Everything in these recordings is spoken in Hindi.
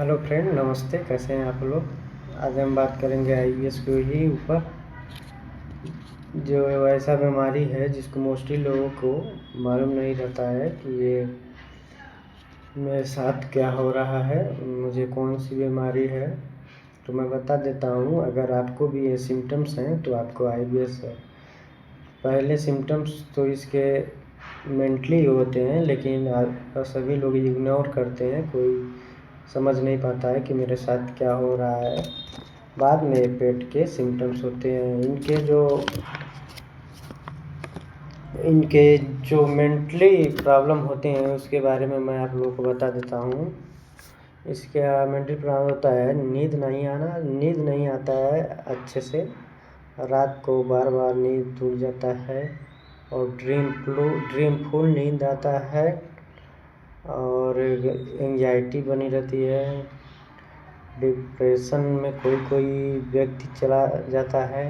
हेलो फ्रेंड, नमस्ते। कैसे हैं आप लोग? आज हम बात करेंगे आईबीएस के ही ऊपर। जो ऐसा बीमारी है जिसको मोस्टली लोगों को मालूम नहीं रहता है कि ये मेरे साथ क्या हो रहा है, मुझे कौन सी बीमारी है। तो मैं बता देता हूँ, अगर आपको भी ये सिम्टम्स हैं तो आपको आईबीएस है। पहले सिम्टम्स तो इसके मेंटली होते हैं, लेकिन सभी लोग इग्नोर करते हैं। कोई समझ नहीं पाता है कि मेरे साथ क्या हो रहा है। बाद में पेट के सिम्टम्स होते हैं। इनके जो मेंटली प्रॉब्लम होते हैं उसके बारे में मैं आप लोगों को बता देता हूँ। इसका मेंटल प्रॉब्लम होता है नींद नहीं आना, नींद नहीं आता है अच्छे से। रात को बार बार नींद टूट जाता है और ड्रीमफुल नींद आता है। और एंजाइटी बनी रहती है। डिप्रेशन में कोई कोई व्यक्ति चला जाता है।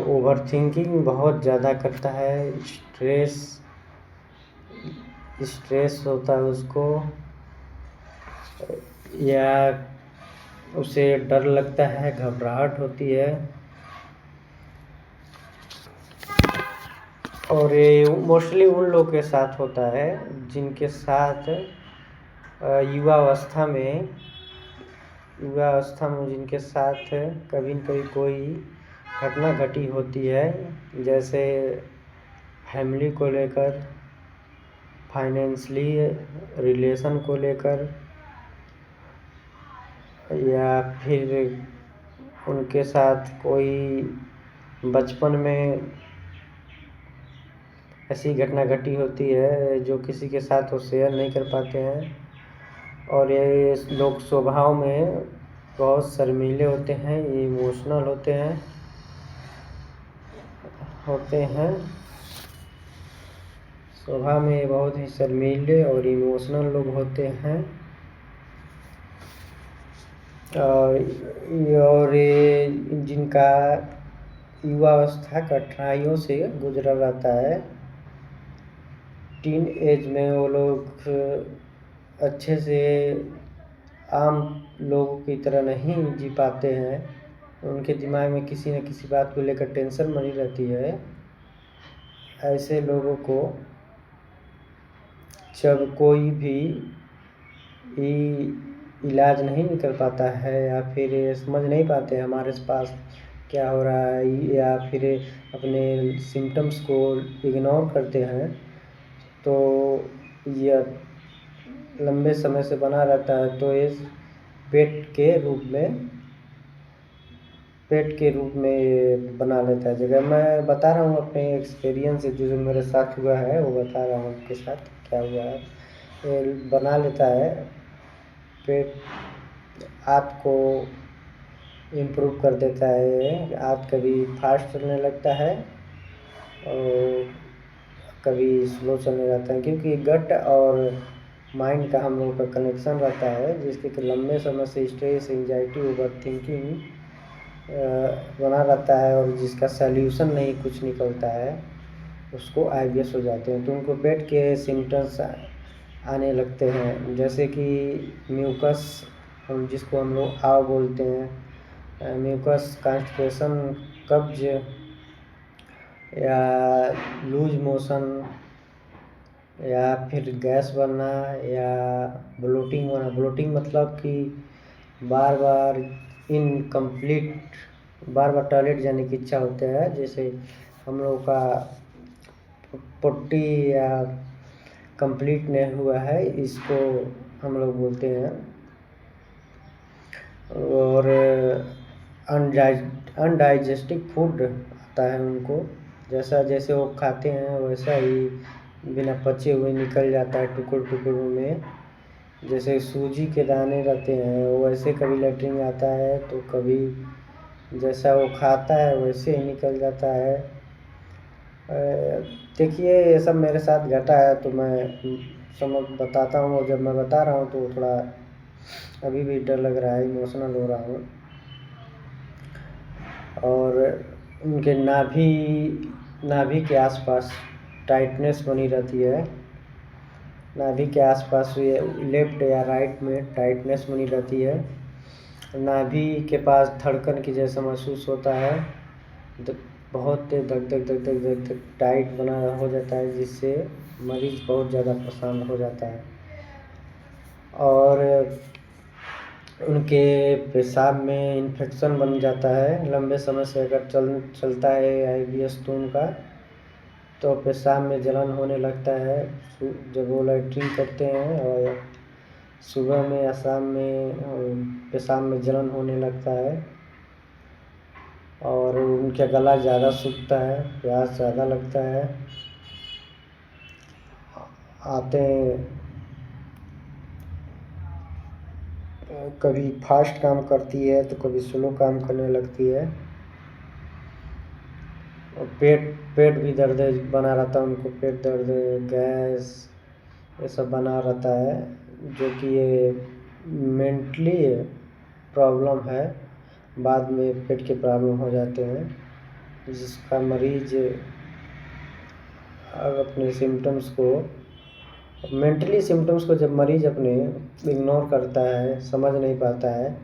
ओवर थिंकिंग बहुत ज़्यादा करता है। स्ट्रेस होता है उसको, या उसे डर लगता है, घबराहट होती है। और ये मोस्टली उन लोग के साथ होता है जिनके साथ युवावस्था में जिनके साथ कभी न कभी कोई घटना घटी होती है, जैसे फैमिली को लेकर, फाइनेंशियली रिलेशन को लेकर, या फिर उनके साथ कोई बचपन में ऐसी घटना घटी होती है जो किसी के साथ वो शेयर नहीं कर पाते हैं। और ये लोग स्वभाव में बहुत शर्मीले होते हैं, इमोशनल होते हैं। स्वभाव में बहुत ही शर्मीले और इमोशनल लोग होते हैं। और ये जिनका युवावस्था कठिनाइयों से गुजरा रहता है, टीन एज में वो लोग अच्छे से आम लोगों की तरह नहीं जी पाते हैं। उनके दिमाग में किसी न किसी बात को लेकर टेंशन बनी रहती है। ऐसे लोगों को जब कोई भी इलाज नहीं निकल पाता है, या फिर समझ नहीं पाते हमारे पास क्या हो रहा है, या फिर अपने सिम्टम्स को इग्नोर करते हैं, तो यह लंबे समय से बना रहता है। तो इस पेट के रूप में बना लेता है जगह। मैं बता रहा हूँ अपने एक्सपीरियंस से, जो मेरे साथ हुआ है वो बता रहा हूँ आपके साथ क्या हुआ है। ये बना लेता है पेट, आँत को इम्प्रूव कर देता है। आँत कभी फास्ट चलने लगता है और कभी स्लो चलने लगता है, क्योंकि गट और माइंड का हम लोगों का कनेक्शन रहता है, जिसके लंबे समय से स्ट्रेस, एंजाइटी, ओवर थिंकिंग बना रहता है, और जिसका सल्यूशन नहीं कुछ निकलता है, उसको आईबीएस हो जाते हैं। तो उनको पेट के सिम्टम्स आने लगते हैं, जैसे कि म्यूकस, जिसको हम लोग आव बोलते हैं, म्यूकस, कॉन्स्टिपेशन, कब्ज, या लूज मोशन, या फिर गैस बनना, या ब्लोटिंग होना। ब्लोटिंग मतलब कि बार बार टॉयलेट जाने की इच्छा होता है, जैसे हम लोग का पोटी या कंप्लीट नहीं हुआ है, इसको हम लोग बोलते हैं। और अनडाइजेस्टिक फूड आता है उनको, जैसा जैसे वो खाते हैं वैसा ही बिना पचे हुए निकल जाता है टुकड़ों में। जैसे सूजी के दाने रहते हैं वैसे कभी लैट्रिन आता है, तो कभी जैसा वो खाता है वैसे ही निकल जाता है। देखिए, ये सब मेरे साथ घटा है तो मैं बताता हूँ, और जब मैं बता रहा हूँ तो थोड़ा अभी भी डर लग रहा है, इमोशनल हो रहा हूँ। और उनके नाभि के आसपास टाइटनेस बनी रहती है। नाभि के आसपास ये लेफ्ट या राइट में टाइटनेस बनी रहती है। नाभि के पास धड़कन की जैसा महसूस होता है, बहुत तेज धक धक धक धक धक धक टाइट बना हो जाता है, जिससे मरीज बहुत ज़्यादा परेशान हो जाता है। और उनके पेशाब में इन्फेक्शन बन जाता है। लंबे समय से अगर चलता है IBS तो उनका तो पेशाब में जलन होने लगता है जब वो लैट्रिन करते हैं, और सुबह में या शाम में पेशाब में जलन होने लगता है, और उनका गला ज़्यादा सूखता है, प्यास ज़्यादा लगता है। आते कभी फास्ट काम करती है तो कभी स्लो काम करने लगती है। और पेट भी दर्द बना रहता है उनको, पेट दर्द, गैस, ये सब बना रहता है, जो कि ये मेंटली प्रॉब्लम है। बाद में पेट के प्रॉब्लम हो जाते हैं, जिसका मरीज अपने सिम्टम्स को, मेंटली सिम्टम्स को जब मरीज अपने इग्नोर करता है, समझ नहीं पाता है,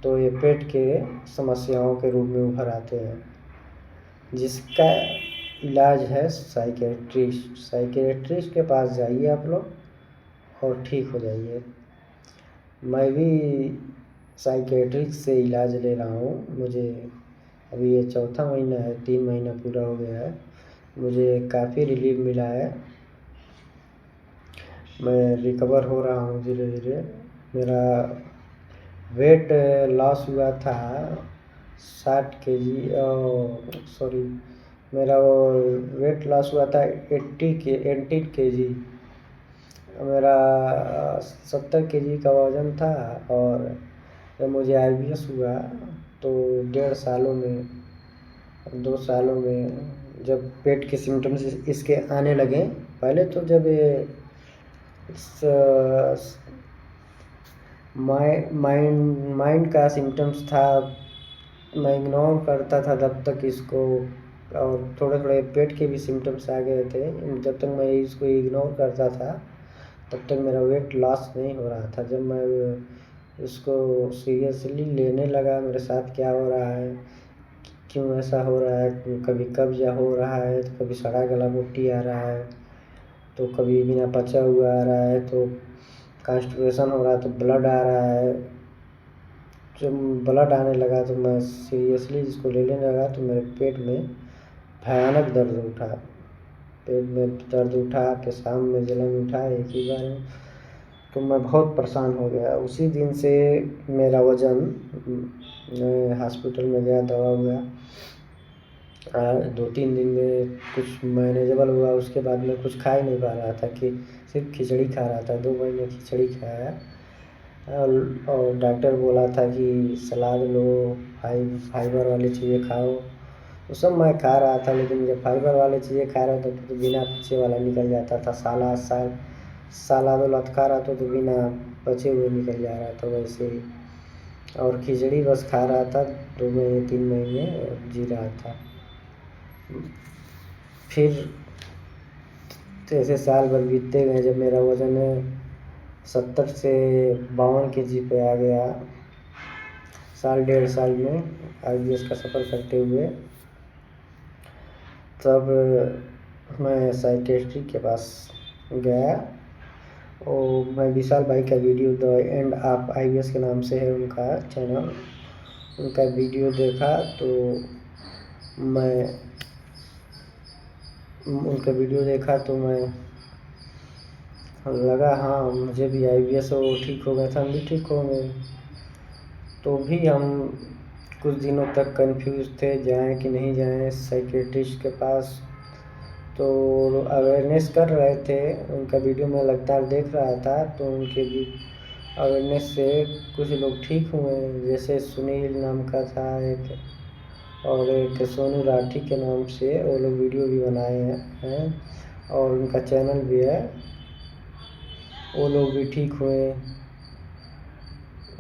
तो ये पेट के समस्याओं के रूप में उभर आते हैं, जिसका इलाज है साइकेट्रिस्ट के पास जाइए आप लोग और ठीक हो जाइए। मैं भी साइकेट्रिस्ट से इलाज ले रहा हूँ। मुझे अभी ये चौथा महीना है, 3 महीना पूरा हो गया है। मुझे काफ़ी रिलीफ मिला है, मैं रिकवर हो रहा हूँ धीरे धीरे। मेरा वेट लॉस हुआ था 60 kg, सॉरी, मेरा वो वेट लॉस हुआ था 80 kg। मेरा 70 kg का वज़न था, और जब मुझे IBS हुआ तो 1.5 सालों में, 2 सालों में जब पेट के सिम्टम्स इसके आने लगे, पहले तो जब ये माइंड का सिम्टम्स था, मैं इग्नोर करता था तब तक इसको, और थोड़े थोड़े पेट के भी सिम्टम्स आ गए थे। जब तक मैं इसको इग्नोर करता था तब तक मेरा वेट लॉस नहीं हो रहा था। जब मैं इसको सीरियसली लेने लगा, मेरे साथ क्या हो रहा है, क्यों ऐसा हो रहा है, कभी कब्ज हो रहा है तो कभी सड़ा गला मोटी आ रहा है, तो कभी बिना पचा हुआ आ रहा है, तो कॉन्स्टिपेशन हो रहा है, तो ब्लड आ रहा है। जब ब्लड आने लगा तो मैं सीरियसली इसको लेने लगा, तो मेरे पेट में भयानक दर्द उठा, पेट में दर्द उठा, पेशाब में जलन उठा एक ही बार में। तो मैं बहुत परेशान हो गया। उसी दिन से मेरा वज़न, मैं हॉस्पिटल में गया, दवा हुआ, 2-3 दिन में कुछ मैनेजेबल हुआ। उसके बाद मैं कुछ खा ही नहीं पा रहा था, कि सिर्फ खिचड़ी खा रहा था। 2 महीने खिचड़ी खाया, और डॉक्टर बोला था कि सलाद लो, फाइबर वाली चीज़ें खाओ। वो सब मैं खा रहा था, लेकिन जब फाइबर वाली चीज़ें खा रहा था तो बिना पचे वाला निकल जाता था। सलाद वालाद खा रहा था तो बिना पचे हुए निकल जा रहा था वैसे ही। और खिचड़ी बस खा रहा था, 2 महीने 3 महीने जी रहा था। फिर जैसे साल भर बीतते गए, जब मेरा वज़न 70 से 52 kg पे आ गया, 1.5 साल में IBS का सफ़र करते हुए, तब मैं साइकेट्रिस्ट के पास गया। और मैं विशाल भाई का video, the end of IBS के नाम से है उनका चैनल, उनका वीडियो देखा तो मैं उनका वीडियो देखा तो मैं लगा हाँ मुझे भी IBS हो, ठीक हो गया था, हम भी ठीक हो गए। तो भी हम कुछ दिनों तक कंफ्यूज थे, जाएं कि नहीं जाएं साइकेट्रिस्ट के पास। तो अवेयरनेस कर रहे थे, उनका वीडियो मैं लगातार देख रहा था, तो उनके भी अवेयरनेस से कुछ लोग ठीक हुए, जैसे सुनील नाम का था एक, और एक सोनू राठी के नाम से, वो लोग वीडियो भी बनाए हैं और उनका चैनल भी है, वो लोग भी ठीक हुए।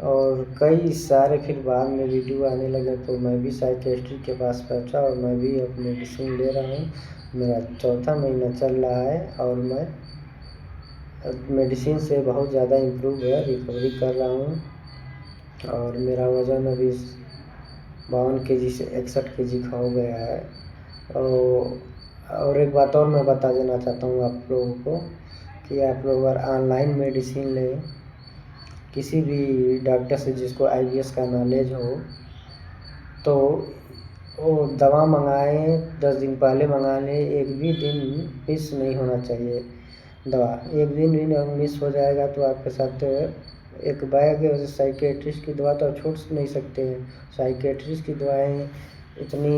और कई सारे फिर बाद में वीडियो आने लगे, तो मैं भी साइकेट्रिस्ट के पास पहुंचा और मैं भी अब मेडिसिन ले रहा हूँ। मेरा 4था महीना चल रहा है और मैं मेडिसिन से बहुत ज़्यादा इम्प्रूव है, रिकवरी कर रहा हूँ और मेरा वज़न अभी 52 केजी से 61 केजी का हो गया है। और एक बात और मैं बता देना चाहता हूँ आप लोगों को कि आप लोग अगर ऑनलाइन मेडिसिन लें किसी भी डॉक्टर से जिसको IBS का नॉलेज हो तो वो दवा मंगाएं 10 दिन पहले मंगा लें, एक भी दिन मिस नहीं होना चाहिए दवा। एक दिन भी मिस हो जाएगा तो आपके साथ एक बैग साइकेट्रिस्ट की दवा तो आप छोड़ नहीं सकते हैं। साइकेट्रिस्ट की दवाएं इतनी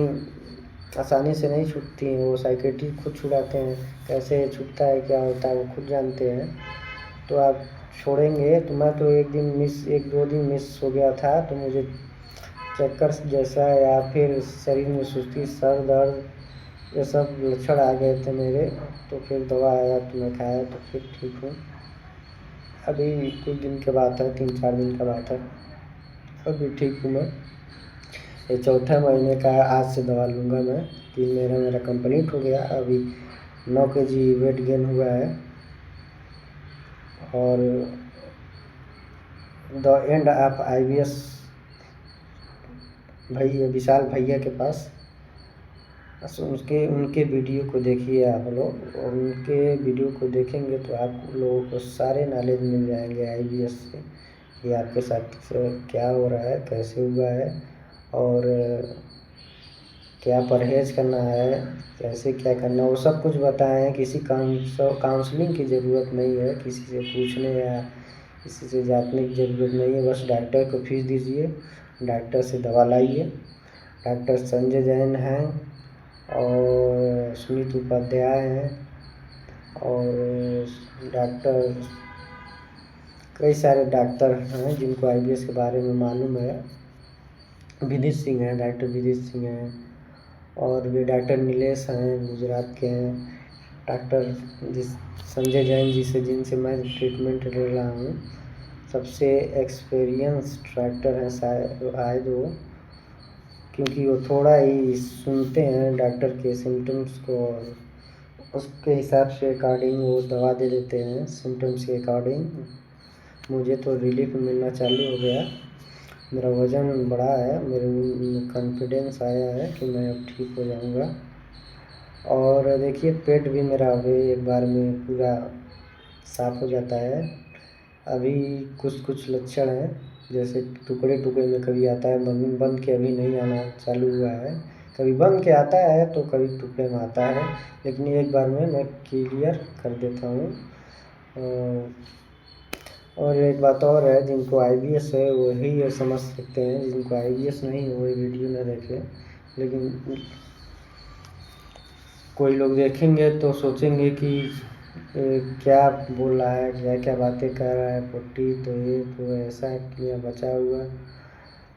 आसानी से नहीं छूटती हैं, वो साइकेट्रिस्ट खुद छुड़ाते हैं, कैसे छूटता है क्या होता है वो खुद जानते हैं। तो आप छोड़ेंगे तो मैं तो एक दो दिन मिस हो गया था तो मुझे चक्कर जैसा या फिर शरीर में सुस्ती, सर दर्द ये सब लक्षण आ गए थे मेरे। तो फिर दवा आया तो मैं खाया तो फिर ठीक हूँ। अभी कुछ दिन के बात है, 3-4 दिन का बात है, अभी ठीक हूँ मैं। ये चौथे महीने का आज से दवा लूँगा मैं। 3 महीना मेरा कंप्लीट हो गया। अभी 9 केजी वेट गेन हुआ है और द एंड ऑफ IBS भैया विशाल भैया के पास उनके वीडियो को देखिए आप लोग। उनके वीडियो को देखेंगे तो आप लोगों को सारे नॉलेज मिल जाएंगे IBS से कि आपके साथ क्या हो रहा है, कैसे हुआ है और क्या परहेज़ करना है, कैसे क्या करना है, वो सब कुछ बताए हैं। किसी काउंसलिंग की ज़रूरत नहीं है, किसी से पूछने या किसी से जानने की ज़रूरत नहीं है। बस डॉक्टर को फीस दीजिए, डॉक्टर से दवा लाइए। डॉक्टर संजय जैन हैं और सुमित उपाध्याय हैं और डॉक्टर कई सारे डॉक्टर हैं जिनको IBS के बारे में मालूम है। विदित सिंह हैं, डॉक्टर विदित सिंह हैं और भी डॉक्टर नीलेश हैं, गुजरात के हैं। डॉक्टर संजय जैन जी से जिनसे मैं ट्रीटमेंट ले रहा हूँ सबसे एक्सपीरियंस डॉक्टर हैं शायद वो, क्योंकि वो थोड़ा ही सुनते हैं डॉक्टर के सिम्टम्स को और उसके हिसाब से अकॉर्डिंग वो दवा दे देते हैं। सिम्टम्स के अकॉर्डिंग मुझे तो रिलीफ मिलना चालू हो गया। मेरा वज़न बढ़ा है, मेरे में कॉन्फिडेंस आया है कि मैं अब ठीक हो जाऊंगा। और देखिए पेट भी मेरा अभी एक बार में पूरा साफ़ हो जाता है। अभी कुछ लक्षण हैं जैसे टुकड़े टुकड़े में कभी आता है, बन के अभी नहीं आना चालू हुआ है। कभी बन के आता है तो कभी टुकड़े में आता है, लेकिन एक बार में मैं क्लियर कर देता हूँ। और एक बात और है, जिनको IBS है वही ये समझ सकते हैं, जिनको IBS नहीं है वही वीडियो न देखें। लेकिन कोई लोग देखेंगे तो सोचेंगे कि क्या बोल रहा है, क्या क्या बातें कर रहा है, पुट्टी तो ये तो ऐसा किया बचा हुआ।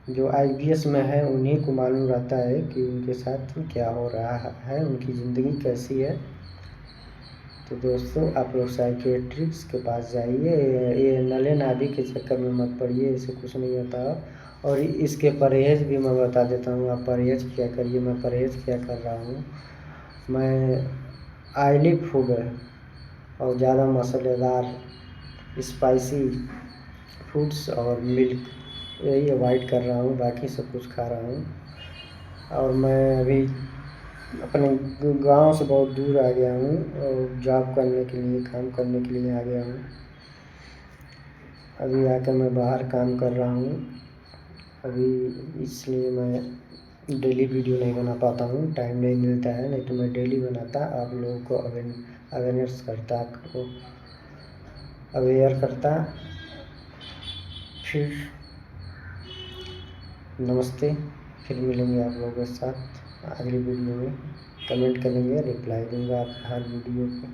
जो IBS में है उन्हीं को मालूम रहता है कि उनके साथ क्या हो रहा है, उनकी ज़िंदगी कैसी है। तो दोस्तों आप लोग साइकेट्रिस्ट के पास जाइए, ये नले नाभि के चक्कर में मत पड़िए, इससे कुछ नहीं होता। और इसके परहेज़ भी मैं बता देता हूँ, आप परहेज़ क्या करिए। मैं परहेज़ क्या कर रहा हूँ, मैं ऑयली फूड और ज़्यादा मसालेदार स्पाइसी फूड्स और मिल्क यही अवॉइड कर रहा हूँ, बाकी सब कुछ खा रहा हूँ। और मैं अभी अपने गांव से बहुत दूर आ गया हूँ और जॉब करने के लिए, काम करने के लिए आ गया हूँ। अभी आकर मैं बाहर काम कर रहा हूँ अभी, इसलिए मैं डेली वीडियो नहीं बना पाता हूँ, टाइम नहीं मिलता है, नहीं तो मैं डेली बनाता, आप लोगों को अवेयरनेस करता, आपको अवेयर करता। फिर नमस्ते, फिर मिलेंगे आप लोगों के साथ अगली वीडियो में। कमेंट करेंगे, रिप्लाई दूंगा आप हर वीडियो को।